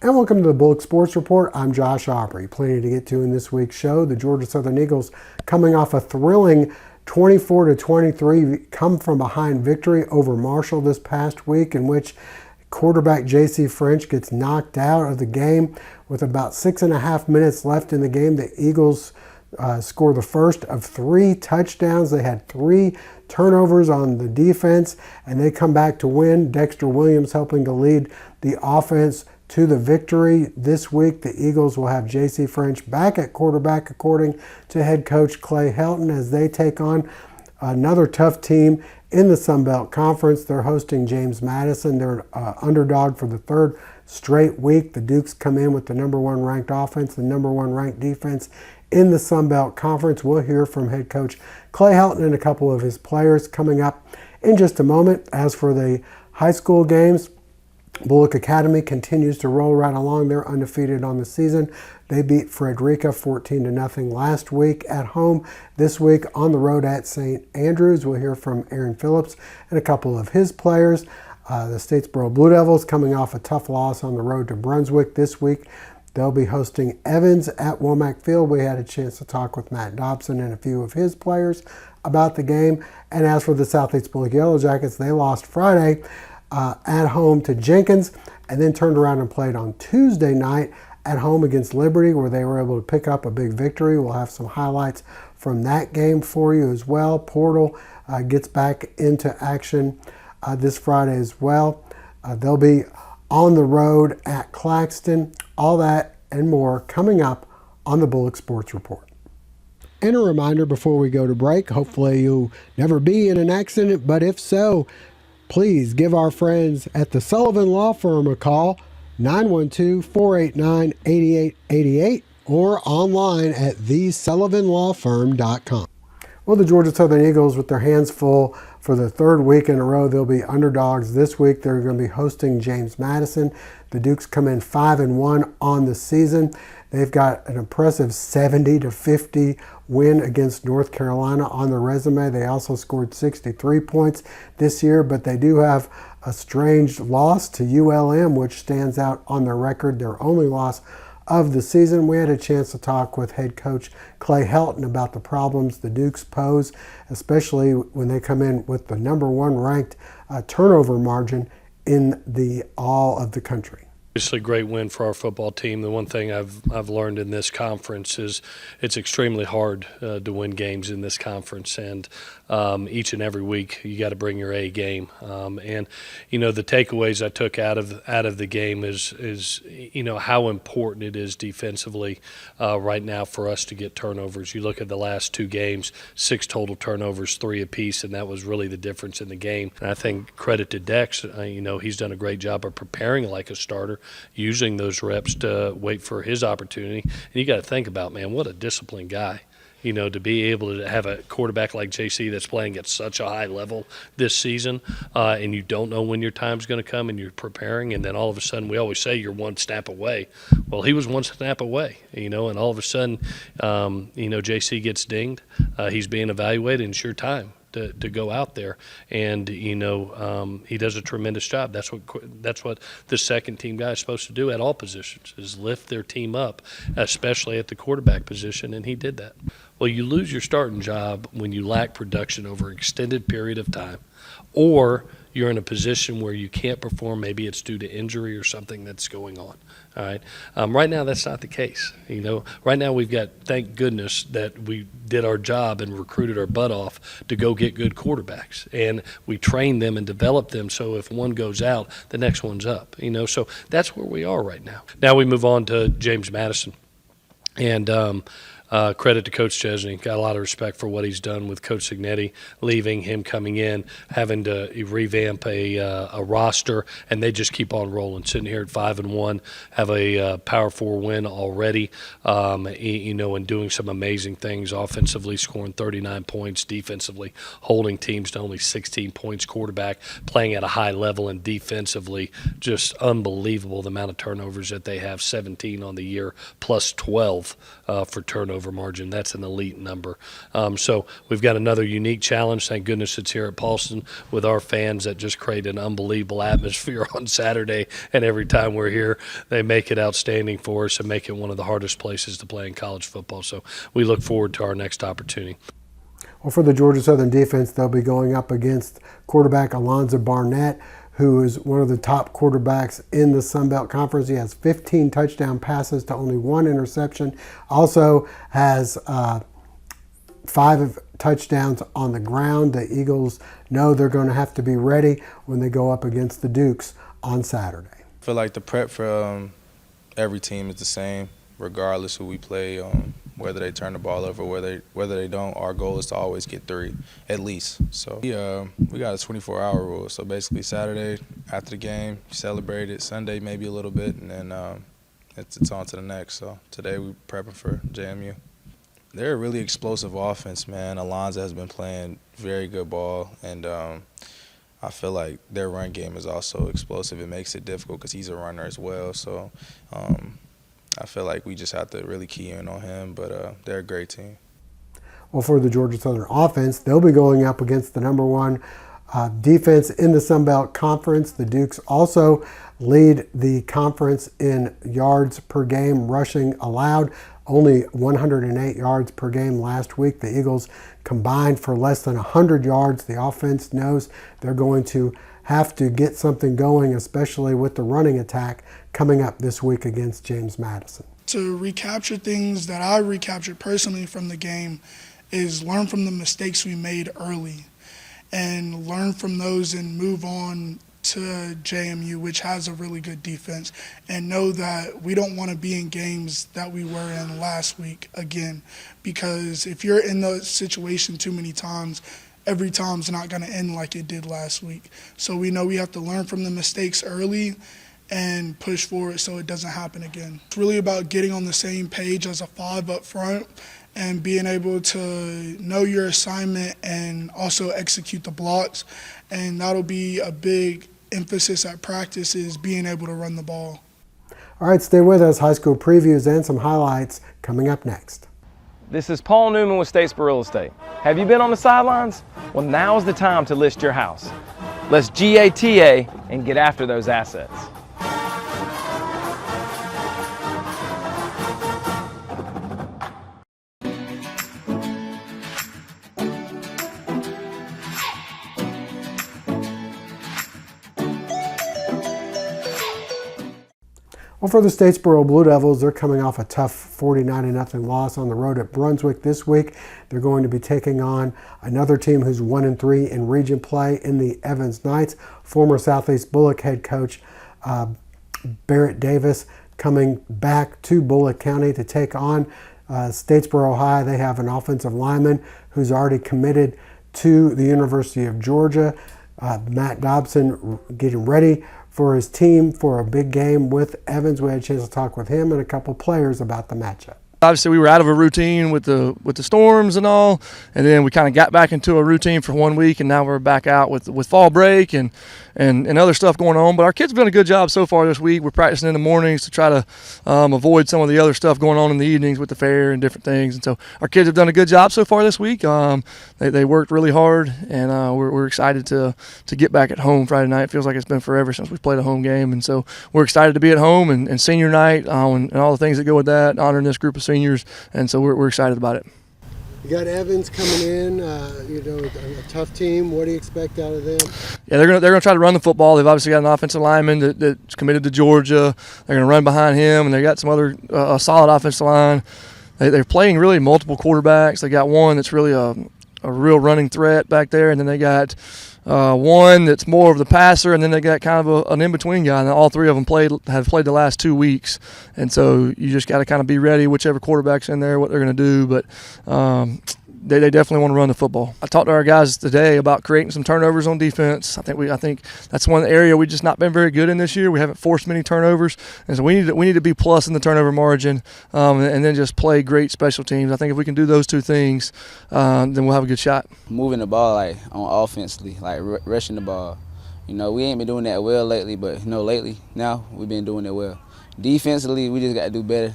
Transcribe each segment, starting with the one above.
And welcome to the Bulloch Sports Report. I'm Josh Aubrey. Plenty to get to in this week's show. The Georgia Southern Eagles, coming off a thrilling 24-23 come from behind victory over Marshall this past week, in which quarterback J.C. French gets knocked out of the game with about 6.5 minutes left in the game. The Eagles score the first of 3 touchdowns. They had 3 turnovers on the defense, and they come back to win. Dexter Williams helping to lead the offense to the victory. This week, the Eagles will have J.C. French back at quarterback, according to head coach Clay Helton, as they take on another tough team in the Sun Belt Conference. They're hosting James Madison. They're underdog for the 3rd straight week. The Dukes come in with the #1 ranked offense, the #1 ranked defense in the Sun Belt Conference. We'll hear from head coach Clay Helton and a couple of his players coming up in just a moment. As for the high school games, Bulloch Academy continues to roll right along. They're undefeated on the season. They beat Frederica 14-0 last week at home. This week on the road at St. Andrews. We'll hear from Aaron Phillips and a couple of his players. The Statesboro Blue Devils coming off a tough loss on the road to Brunswick this week. They'll be hosting Evans at Womack Field. We had a chance to talk with Matt Dobson and a few of his players about the game. And as for the Southeast Bulloch Yellow Jackets, they lost Friday at home to Jenkins, and then turned around and played on Tuesday night at home against Liberty, where they were able to pick up a big victory. We'll have some highlights from that game for you as well. Portal gets back into action this Friday as well. They'll be on the road at Claxton. All that and more coming up on the Bulloch Sports Report. And a reminder before we go to break, hopefully you'll never be in an accident, but if so, please give our friends at the Sullivan Law Firm a call, 912-489-8888, or online at thesullivanlawfirm.com. Well, the Georgia Southern Eagles, with their hands full for the 3rd week in a row, they'll be underdogs this week. They're going to be hosting James Madison. The Dukes come in 5-1 on the season. They've got an impressive 70-50 win against North Carolina on their resume. They also scored 63 points this year, but they do have a strange loss to ULM, which stands out on their record, their only loss of the season. We had a chance to talk with head coach Clay Helton about the problems the Dukes pose, especially when they come in with the #1 ranked turnover margin in all of the country. Obviously, a great win for our football team. The one thing I've learned in this conference is it's extremely hard to win games in this conference, and each and every week you got to bring your A game. And the takeaways I took out of the game is how important it is defensively right now for us to get turnovers. You look at the last 2 games, 6 total turnovers, 3 apiece, and that was really the difference in the game. And I think credit to Dex. He's done a great job of preparing like a starter, using those reps to wait for his opportunity. And you got to think about, man, what a disciplined guy. To be able to have a quarterback like JC that's playing at such a high level this season, and you don't know when your time's going to come, and you're preparing, and then all of a sudden, we always say you're 1 snap away. Well, he was 1 snap away, and all of a sudden, JC gets dinged. He's being evaluated, and it's your time to go out there, and he does a tremendous job. That's what the second team guy is supposed to do at all positions, is lift their team up, especially at the quarterback position, and he did that. Well, you lose your starting job when you lack production over an extended period of time, or you're in a position where you can't perform. Maybe it's due to injury or something that's going on. All right. Right now, that's not the case. Right now we've got, thank goodness that we did our job and recruited our butt off to go get good quarterbacks, and we train them and develop them. So if one goes out, the next one's up. So that's where we are right now. Now we move on to James Madison, and credit to Coach Chesney. Got a lot of respect for what he's done with Coach Signetti, leaving, him coming in, having to revamp a roster, and they just keep on rolling. Sitting here at 5-1, have a Power 4 win already, and doing some amazing things offensively, scoring 39 points, defensively holding teams to only 16 points, quarterback playing at a high level, and defensively just unbelievable the amount of turnovers that they have, 17 on the year plus 12 for turnovers. turnover margin. That's an elite number. So we've got another unique challenge. Thank goodness it's here at Paulson with our fans that just create an unbelievable atmosphere on Saturday. And every time we're here, they make it outstanding for us and make it one of the hardest places to play in college football. So we look forward to our next opportunity. Well, for the Georgia Southern defense, they'll be going up against quarterback Alonzo Barnett, who is one of the top quarterbacks in the Sun Belt Conference. He has 15 touchdown passes to only 1 interception. Also has 5 touchdowns on the ground. The Eagles know they're going to have to be ready when they go up against the Dukes on Saturday. I feel like the prep for every team is the same, regardless who we play, whether they turn the ball over, whether they don't. Our goal is to always get 3, at least. So we got a 24-hour rule. So basically Saturday after the game, celebrate it. Sunday maybe a little bit, and then it's on to the next. So today we're prepping for JMU. They're a really explosive offense, man. Alonzo has been playing very good ball, and I feel like their run game is also explosive. It makes it difficult because he's a runner as well. So I feel like we just have to really key in on him, but they're a great team. Well, for the Georgia Southern offense, they'll be going up against the number 1 defense in the Sun Belt Conference. The Dukes also lead the conference in yards per game rushing allowed, only 108 yards per game last week. The Eagles combined for less than 100 yards. The offense knows they're going to have to get something going, especially with the running attack coming up this week against James Madison. To recapture things that I recaptured personally from the game is learn from the mistakes we made early and learn from those and move on to JMU, which has a really good defense, and know that we don't want to be in games that we were in last week again, because if you're in the situation too many times, every time's not going to end like it did last week. So we know we have to learn from the mistakes early and push forward so it doesn't happen again. It's really about getting on the same page as a 5 up front and being able to know your assignment and also execute the blocks. And that'll be a big emphasis at practice, is being able to run the ball. All right, stay with us. High school previews and some highlights coming up next. This is Paul Newman with Statesboro Real Estate. Have you been on the sidelines? Well, now's the time to list your house. Let's GATA and get after those assets. Well, for the Statesboro Blue Devils, they're coming off a tough 49-0 loss on the road at Brunswick this week. They're going to be taking on another team who's 1-3 in region play in the Evans Knights. Former Southeast Bulloch head coach Barrett Davis coming back to Bulloch County to take on Statesboro High. They have an offensive lineman who's already committed to the University of Georgia. Matt Dobson getting ready for his team for a big game with Evans. We had a chance to talk with him and a couple players about the matchup. Obviously, we were out of a routine with the storms and all, and then we kind of got back into a routine for 1 week, and now we're back out with fall break and other stuff going on. But our kids have done a good job so far this week. We're practicing in the mornings to try to avoid some of the other stuff going on in the evenings with the fair and different things. And so our kids have done a good job so far this week. They worked really hard, and we're excited to get back at home Friday night. It feels like it's been forever since we played a home game, and so we're excited to be at home and senior night and all the things that go with that, honoring this group of seniors, and so we're excited about it. You got Evans coming in, a tough team. What do you expect out of them? Yeah, they're gonna try to run the football. They've obviously got an offensive lineman that's committed to Georgia. They're gonna run behind him, and they got some other a solid offensive line. They're playing really multiple quarterbacks. They got one that's really a real running threat back there, and then they got one that's more of the passer, and then they got kind of an in-between guy, and all three of them have played the last 2 weeks. And so you just got to kind of be ready, whichever quarterback's in there, what they're going to do. But they definitely want to run the football. I talked to our guys today about creating some turnovers on defense. I think that's one area we've just not been very good in this year. We haven't forced many turnovers, and so we need to be plus in the turnover margin, and then just play great special teams. I think if we can do those two things, then we'll have a good shot. Moving the ball on offensively, rushing the ball, You know, we ain't been doing that well lately, but, you know, now we've been doing it well. Defensively, we just got to do better.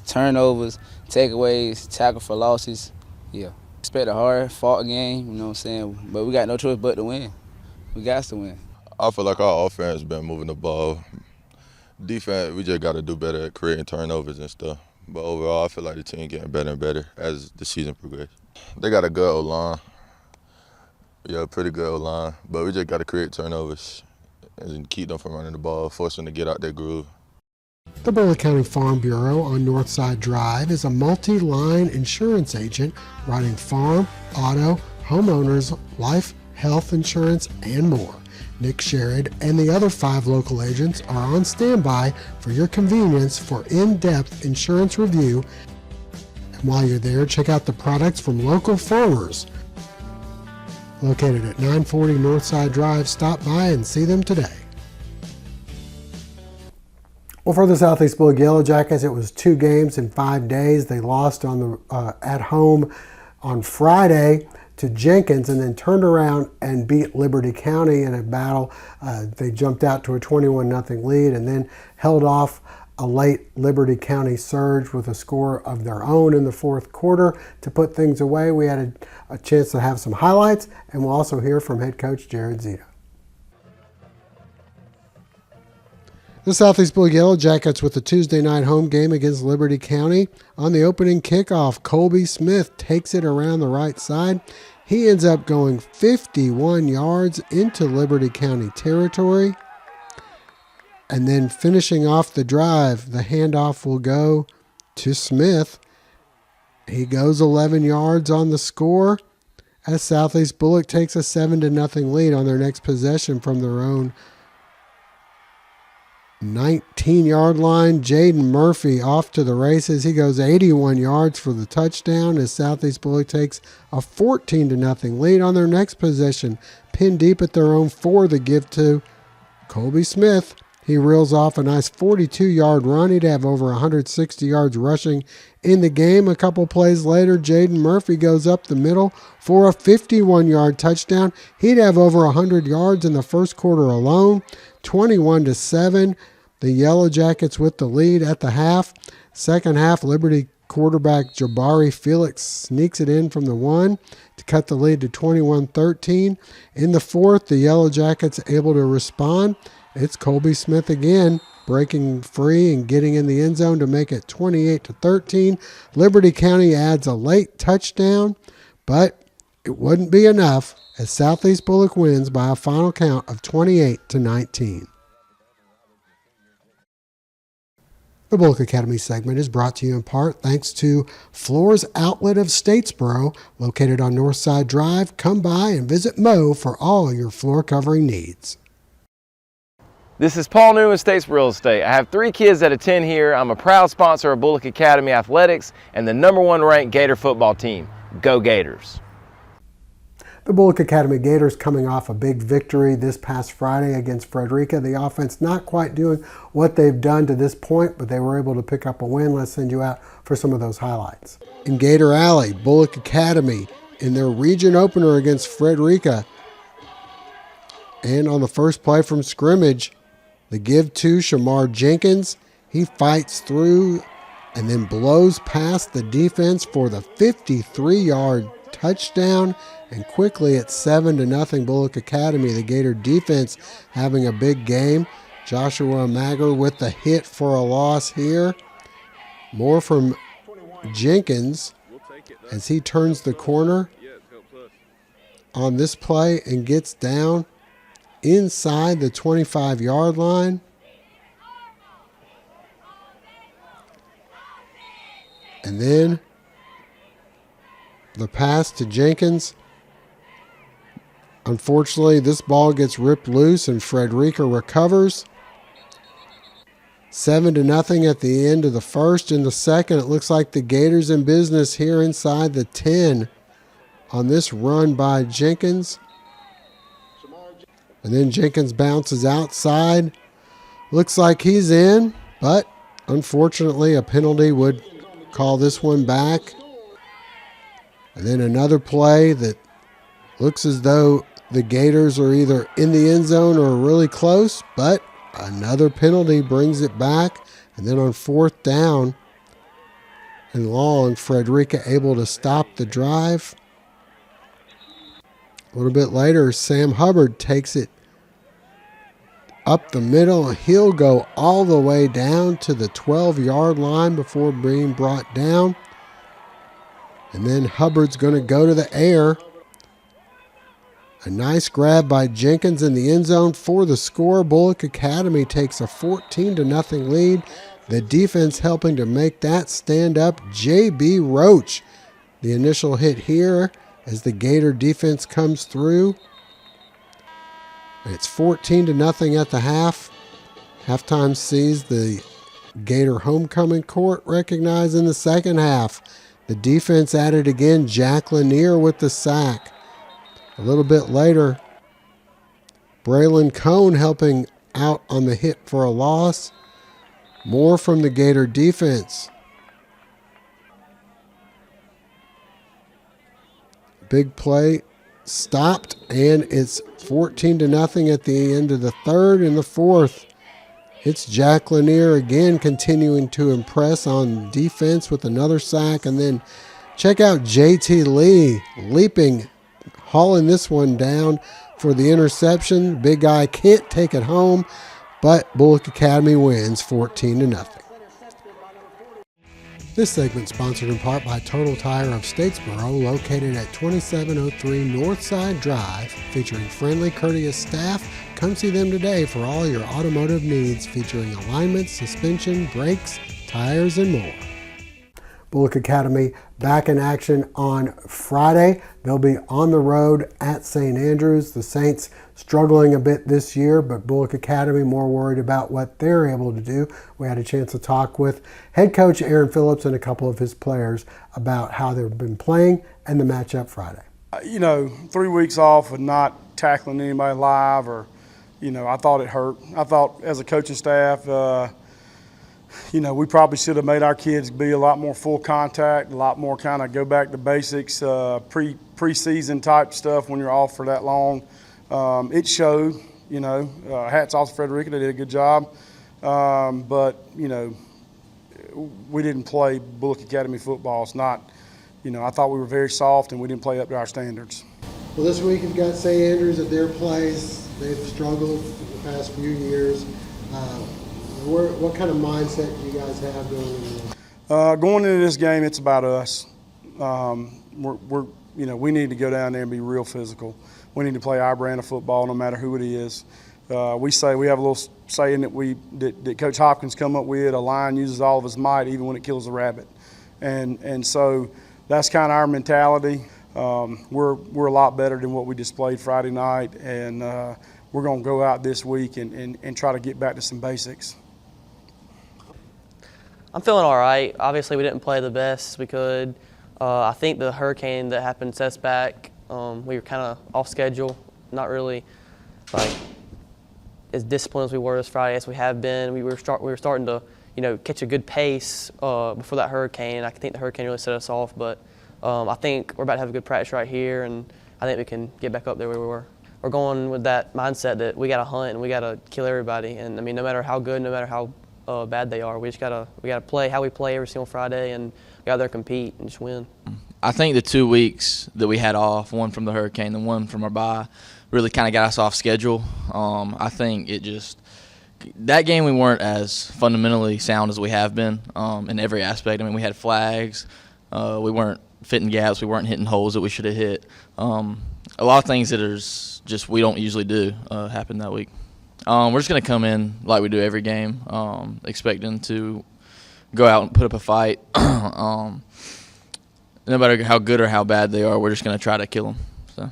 Turnovers, takeaways, tackle for losses. Yeah. Expect a hard fought game, you know what I'm saying? But we got no choice but to win. We got to win. I feel like our offense been moving the ball. Defense, we just got to do better at creating turnovers and stuff. But overall, I feel like the team getting better and better as the season progresses. They got a good O-line. Yeah, pretty good O-line. But we just got to create turnovers and keep them from running the ball, force them to get out their groove. The Bulloch County Farm Bureau on Northside Drive is a multi-line insurance agent writing farm, auto, homeowners, life, health insurance, and more. Nick Sherrod and the other 5 local agents are on standby for your convenience for in-depth insurance review. And while you're there, check out the products from local farmers. Located at 940 Northside Drive, stop by and see them today. Well, for the Southeast Bulloch Yellow Jackets, it was 2 games in 5 days. They lost on the at home on Friday to Jenkins and then turned around and beat Liberty County in a battle. They jumped out to a 21-0 lead and then held off a late Liberty County surge with a score of their own in the 4th quarter to put things away. We had a chance to have some highlights, and we'll also hear from head coach Jared Zito. The Southeast Bulloch Yellow Jackets with the Tuesday night home game against Liberty County. On the opening kickoff, Colby Smith takes it around the right side. He ends up going 51 yards into Liberty County territory. And then finishing off the drive, the handoff will go to Smith. He goes 11 yards on the score as Southeast Bulloch takes a 7-0 lead on their next possession from their own 19-yard line. Jaden Murphy off to the races. He goes 81 yards for the touchdown as Southeast Bulloch takes a 14-0 lead on their next possession. Pinned deep at their own 4, the give to Colby Smith. He reels off a nice 42-yard run. He'd have over 160 yards rushing in the game. A couple plays later, Jaden Murphy goes up the middle for a 51-yard touchdown. He'd have over 100 yards in the first quarter alone. 21-7. The Yellow Jackets with the lead at the half. Second half, Liberty quarterback Jabari Felix sneaks it in from the 1 to cut the lead to 21-13. In the 4th, the Yellow Jackets able to respond. It's Colby Smith again, breaking free and getting in the end zone to make it 28-13. Liberty County adds a late touchdown, but it wouldn't be enough as Southeast Bulloch wins by a final count of 28-19. The Bulloch Academy segment is brought to you in part thanks to Floors Outlet of Statesboro, located on Northside Drive. Come by and visit Mo for all your floor covering needs. This is Paul Newman, Statesboro Real Estate. I have 3 kids that attend here. I'm a proud sponsor of Bulloch Academy Athletics and the #1 ranked Gator football team. Go Gators! The Bulloch Academy Gators coming off a big victory this past Friday against Frederica. The offense not quite doing what they've done to this point, but they were able to pick up a win. Let's send you out for some of those highlights. In Gator Alley, Bulloch Academy in their region opener against Frederica. And on the first play from scrimmage, the give to Shamar Jenkins. He fights through and then blows past the defense for the 53-yard touchdown. And quickly it's 7-0 Bulloch Academy. The Gator defense having a big game. Joshua Mager with the hit for a loss here. More from Jenkins as he turns the corner on this play and gets down inside the 25-yard line. And then the pass to Jenkins. Unfortunately, this ball gets ripped loose and Frederica recovers. 7-0 at the end of the first. In the second, it looks like the Gators in business here inside the 10 on this run by Jenkins. And then Jenkins bounces outside. Looks like he's in, but unfortunately a penalty would call this one back. And then another play that looks as though the Gators are either in the end zone or really close, but another penalty brings it back. And then on 4th down and long, Frederica able to stop the drive. A little bit later, Sam Hubbard takes it up the middle. He'll go all the way down to the 12-yard line before being brought down. And then Hubbard's going to go to the air. A nice grab by Jenkins in the end zone for the score. Bulloch Academy takes a 14-0 lead. The defense helping to make that stand up. J.B. Roach, the initial hit here as the Gator defense comes through. It's 14-0 at the half. Halftime sees the Gator homecoming court recognized in the second half. The defense at it again. Jack Lanier with the sack. A little bit later, Braylon Cone helping out on the hit for a loss. More from the Gator defense. Big play stopped, and it's 14-0 at the end of the third. And the fourth, it's Jack Lanier again continuing to impress on defense with another sack. And then check out J.T. Lee leaping, hauling this one down for the interception. Big guy can't take it home, but Bulloch Academy wins 14-0. This segment sponsored in part by Total Tire of Statesboro, located at 2703 Northside Drive, featuring friendly, courteous staff. Come see them today for all your automotive needs, featuring alignments, suspension, brakes, tires, and more. Bulloch Academy back in action on Friday. They'll be on the road at St. Andrews. The Saints struggling a bit this year, but Bulloch Academy more worried about what they're able to do. We had a chance to talk with head coach Aaron Phillips and a couple of his players about how they've been playing and the matchup Friday. 3 weeks off and not tackling anybody live, or, I thought it hurt. I thought as a coaching staff, we probably should have made our kids be a lot more full contact, a lot more kind of go back to basics, preseason type stuff when you're off for that long. It showed, hats off to Frederica, they did a good job. But, we didn't play Bulloch Academy football. It's not, I thought we were very soft and we didn't play up to our standards. Well, this week you've got St. Andrews at their place. They've struggled the past few years. What kind of mindset do you guys have going into this? Going into this game, it's about us. We need to go down there and be real physical. We need to play our brand of football, no matter who it is. We have a little saying that Coach Hopkins come up with: a lion uses all of his might, even when it kills a rabbit. And so that's kind of our mentality. We're a lot better than what we displayed Friday night, and we're going to go out this week and try to get back to some basics. I'm feeling all right. Obviously, we didn't play the best we could. I think the hurricane that happened set us back. We were kind of off schedule, not really as disciplined as we were this Friday as we have been. We were starting to catch a good pace before that hurricane. I think the hurricane really set us off, but I think we're about to have a good practice right here, and I think we can get back up there where we were. We're going with that mindset that we got to hunt and we got to kill everybody. And no matter how good, no matter how bad they are, we gotta play how we play every single Friday, and go out there, compete, and just win. I think the 2 weeks that we had off, one from the hurricane and one from our bye, really kind of got us off schedule. I think that game we weren't as fundamentally sound as we have been in every aspect. We had flags, we weren't fitting gaps, we weren't hitting holes that we should have hit. A lot of things that we don't usually do happened that week. We're just going to come in like we do every game, expecting to go out and put up a fight. No matter how good or how bad they are, we're just going to try to kill them. So.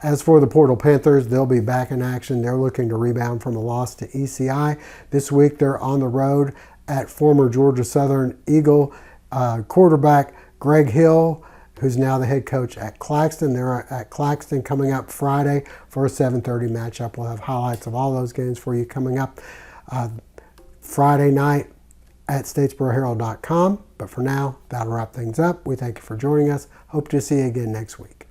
As for the Portal Panthers, they'll be back in action. They're looking to rebound from a loss to ECI. This week they're on the road at former Georgia Southern Eagle quarterback Greg Hill, who's now the head coach at Claxton. They're at Claxton coming up Friday for a 7:30 matchup. We'll have highlights of all those games for you coming up Friday night at statesboroherald.com. But for now, that'll wrap things up. We thank you for joining us. Hope to see you again next week.